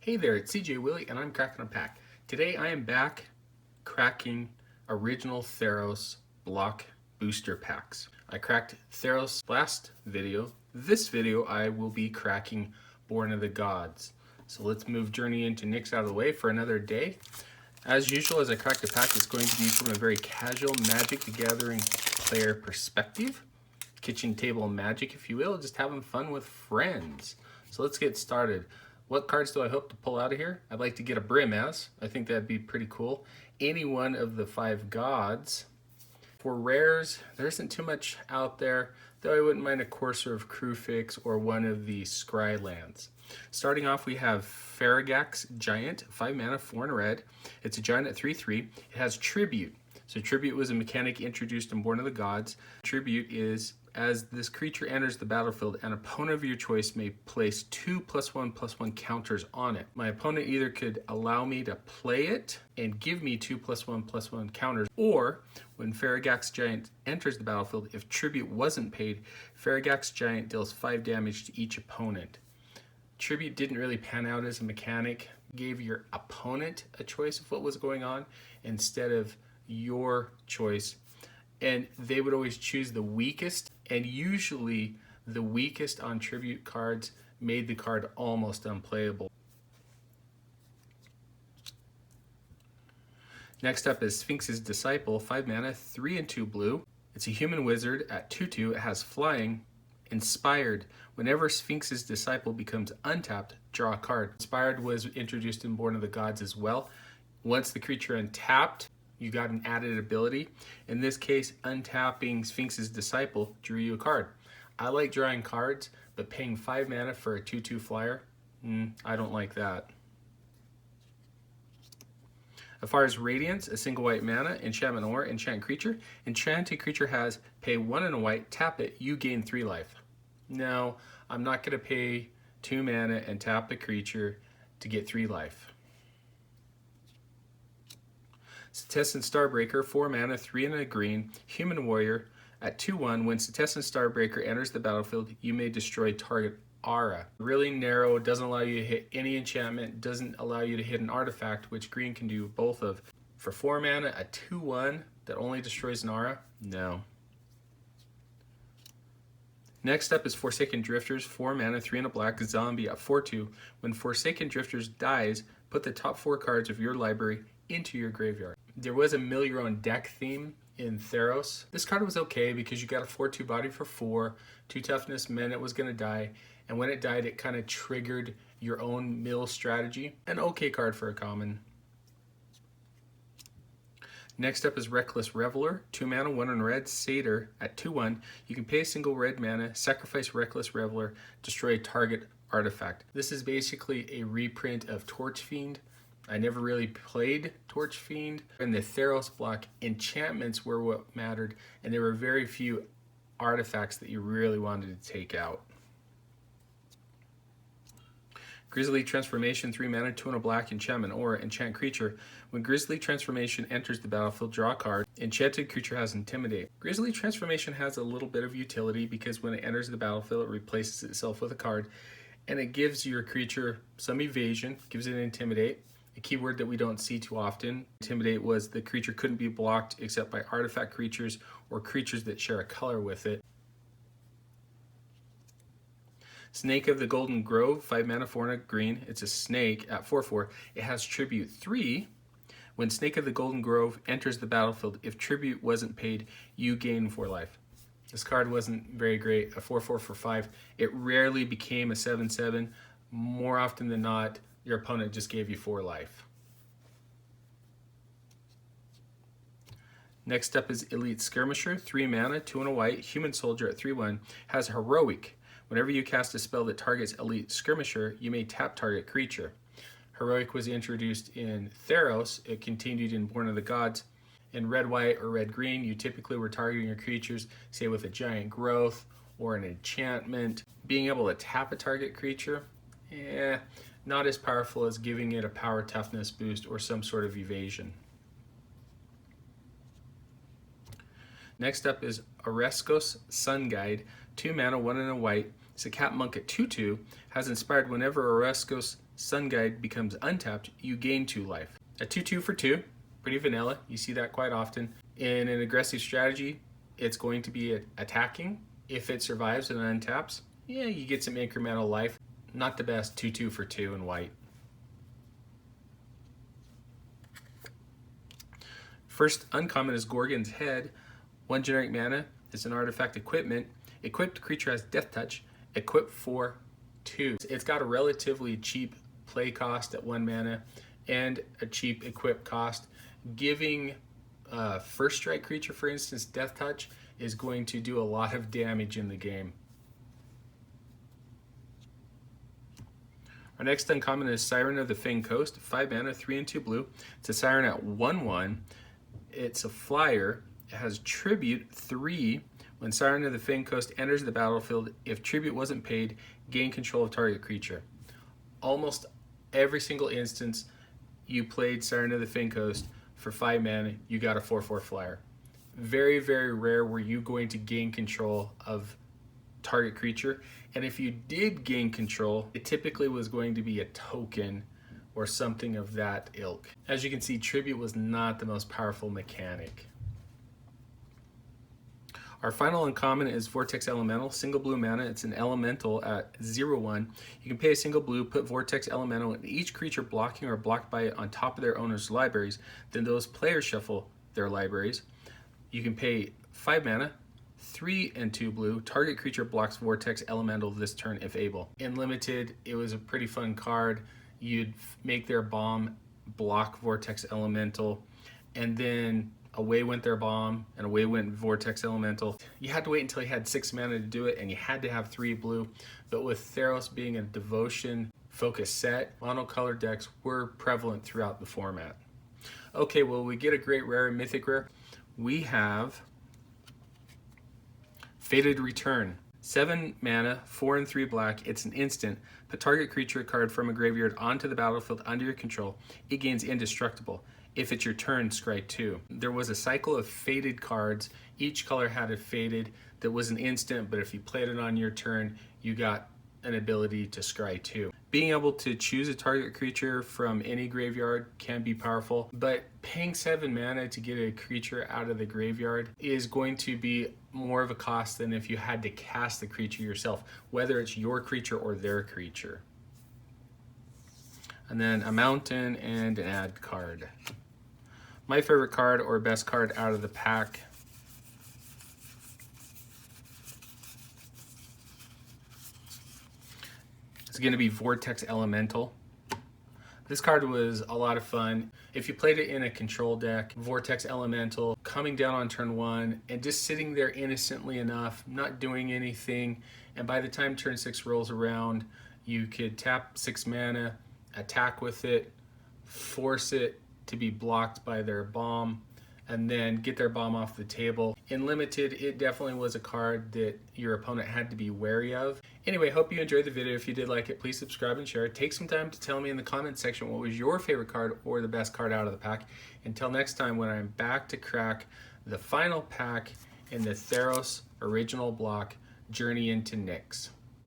Hey there, it's CJ Willie and I'm cracking a pack. Today I am back cracking original Theros block booster packs. I cracked Theros last video. This video I will be cracking Born of the Gods. So let's move Journey into Nyx out of the way for another day. As usual, as I crack the pack, it's going to be from a very casual Magic the Gathering player perspective. Kitchen table magic, if you will, just having fun with friends. So let's get started. What cards do I hope to pull out of here? I'd like to get a Brimaz. I think that'd be pretty cool. Any one of the 5 gods. For rares, there isn't too much out there, though I wouldn't mind a Courser of Kruphix or one of the Scry lands. Starting off, we have Faragax Giant, 5 mana, 4 and a red. It's a giant at 3/3. It has Tribute. So Tribute was a mechanic introduced in Born of the Gods. Tribute is, as this creature enters the battlefield, an opponent of your choice may place 2+1/+1 counters on it. My opponent either could allow me to play it and give me 2+1/+1 counters, or when Faragax Giant enters the battlefield, if Tribute wasn't paid, Faragax Giant deals 5 damage to each opponent. Tribute didn't really pan out as a mechanic, gave your opponent a choice of what was going on instead of your choice, and they would always choose the weakest, and usually the weakest on Tribute cards made the card almost unplayable. Next up is Sphinx's Disciple, 5 mana, 3 and 2 blue. It's a human wizard at 2/2. It has flying. Inspired. Whenever Sphinx's Disciple becomes untapped, draw a card. Inspired was introduced in Born of the Gods as well. Once the creature untapped, you got an added ability. In this case, untapping Sphinx's Disciple drew you a card. I like drawing cards, but paying 5 mana for a 2/2 flyer, I don't like that. As far as Radiance, a single white mana, enchantment or enchant creature. Enchanted creature has pay 1 and a white, tap it, you gain 3 life. No, I'm not going to pay 2 mana and tap a creature to get 3 life. Setessan Starbreaker, 4 mana, 3 and a green, human warrior. At 2/1, when Setessan Starbreaker enters the battlefield, you may destroy target aura. Really narrow, doesn't allow you to hit any enchantment, doesn't allow you to hit an artifact, which green can do both of. For 4 mana, a 2/1 that only destroys an aura? No. Next up is Forsaken Drifters, 4 mana, 3 and a black, zombie at 4/2. When Forsaken Drifters dies, put the top 4 cards of your library into your graveyard. There was a mill your own deck theme in Theros. This card was okay because you got a 4/2 body for 4, 2 toughness meant it was going to die, and when it died it kind of triggered your own mill strategy. An okay card for a common. Next up is Reckless Reveler, 2 mana, 1 and red, satyr at 2/1. You can pay a single red mana, sacrifice Reckless Reveler, destroy a target artifact. This is basically a reprint of Torchfiend. I never really played Torchfiend. In the Theros block, enchantments were what mattered, and there were very few artifacts that you really wanted to take out. Grisly Transformation, 3 mana, 2 and a black, enchantment or enchant creature. When Grisly Transformation enters the battlefield, draw a card. Enchanted creature has Intimidate. Grisly Transformation has a little bit of utility because when it enters the battlefield, it replaces itself with a card, and it gives your creature some evasion, gives it Intimidate. A keyword that we don't see too often. Intimidate was the creature couldn't be blocked except by artifact creatures or creatures that share a color with it. Snake of the Golden Grove, 5 mana, 4 and a green. It's a snake at 4/4. It has Tribute 3. When Snake of the Golden Grove enters the battlefield, if Tribute wasn't paid, you gain 4 life. This card wasn't very great. A 4/4 for 5. It rarely became a 7/7. More often than not, your opponent just gave you 4 life. Next up is Elite Skirmisher, 3 mana, 2 and a white, human soldier at 3/1, has Heroic. Whenever you cast a spell that targets Elite Skirmisher, you may tap target creature. Heroic was introduced in Theros. It continued in Born of the Gods. In red, white, or red, green, you typically were targeting your creatures, say with a giant growth or an enchantment. Being able to tap a target creature, not as powerful as giving it a power toughness boost or some sort of evasion. Next up is Oreskos Sun Guide, 2 mana, 1 and a white. It's a cat monk at 2/2, has inspired whenever Oreskos Sun Guide becomes untapped, you gain 2 life. A 2/2 for 2, pretty vanilla. You see that quite often. In an aggressive strategy, it's going to be attacking. If it survives and untaps, yeah, you get some incremental life. Not the best 2/2 for 2 in white. First uncommon is Gorgon's Head. 1 generic mana. It's an artifact equipment. Equipped creature has Death Touch. Equipped for 2. It's got a relatively cheap play cost at 1 mana and a cheap equip cost. Giving first strike creature, for instance, Death Touch, is going to do a lot of damage in the game. Our next uncommon is Siren of the Fang Coast. 5 mana, 3 and 2 blue. It's a Siren at 1/1. It's a flyer. It has Tribute 3. When Siren of the Fang Coast enters the battlefield, if tribute wasn't paid, gain control of target creature. Almost every single instance you played Siren of the Fang Coast for 5 mana, you got a 4/4 flyer. Very, very rare were you going to gain control of target creature. And if you did gain control, it typically was going to be a token or something of that ilk. As you can see, tribute was not the most powerful mechanic. Our final uncommon is Vortex Elemental, single blue mana. It's an elemental at 0/1. You can pay a single blue, put Vortex Elemental in each creature blocking or blocked by it on top of their owner's libraries. Then those players shuffle their libraries. You can pay 5 mana, 3 and 2 blue. Target creature blocks Vortex Elemental this turn if able. In Limited, it was a pretty fun card. You'd make their bomb block Vortex Elemental, and then away went their bomb, and away went Vortex Elemental. You had to wait until you had 6 mana to do it, and you had to have 3 blue. But with Theros being a devotion focused set, monocolored decks were prevalent throughout the format. Okay, well, we get a great rare and mythic rare. We have Fated Return. 7 mana, 4 and 3 black. It's an instant. Put target creature card from a graveyard onto the battlefield under your control. It gains indestructible. If it's your turn, scry 2. There was a cycle of faded cards. Each color had a faded that was an instant, but if you played it on your turn, you got an ability to scry 2. Being able to choose a target creature from any graveyard can be powerful, but paying 7 mana to get a creature out of the graveyard is going to be more of a cost than if you had to cast the creature yourself, whether it's your creature or their creature. And then a mountain and an ad card. My favorite card or best card out of the pack is going to be Vortex Elemental. This card was a lot of fun. If you played it in a control deck, Vortex Elemental coming down on turn 1 and just sitting there innocently enough, not doing anything, and by the time turn 6 rolls around, you could tap 6 mana, attack with it, force it to be blocked by their bomb, and then get their bomb off the table. In Limited, it definitely was a card that your opponent had to be wary of. Anyway, hope you enjoyed the video. If you did like it, please subscribe and share. Take some time to tell me in the comments section what was your favorite card or the best card out of the pack. Until next time, when I'm back to crack the final pack in the Theros original block, Journey into Nyx.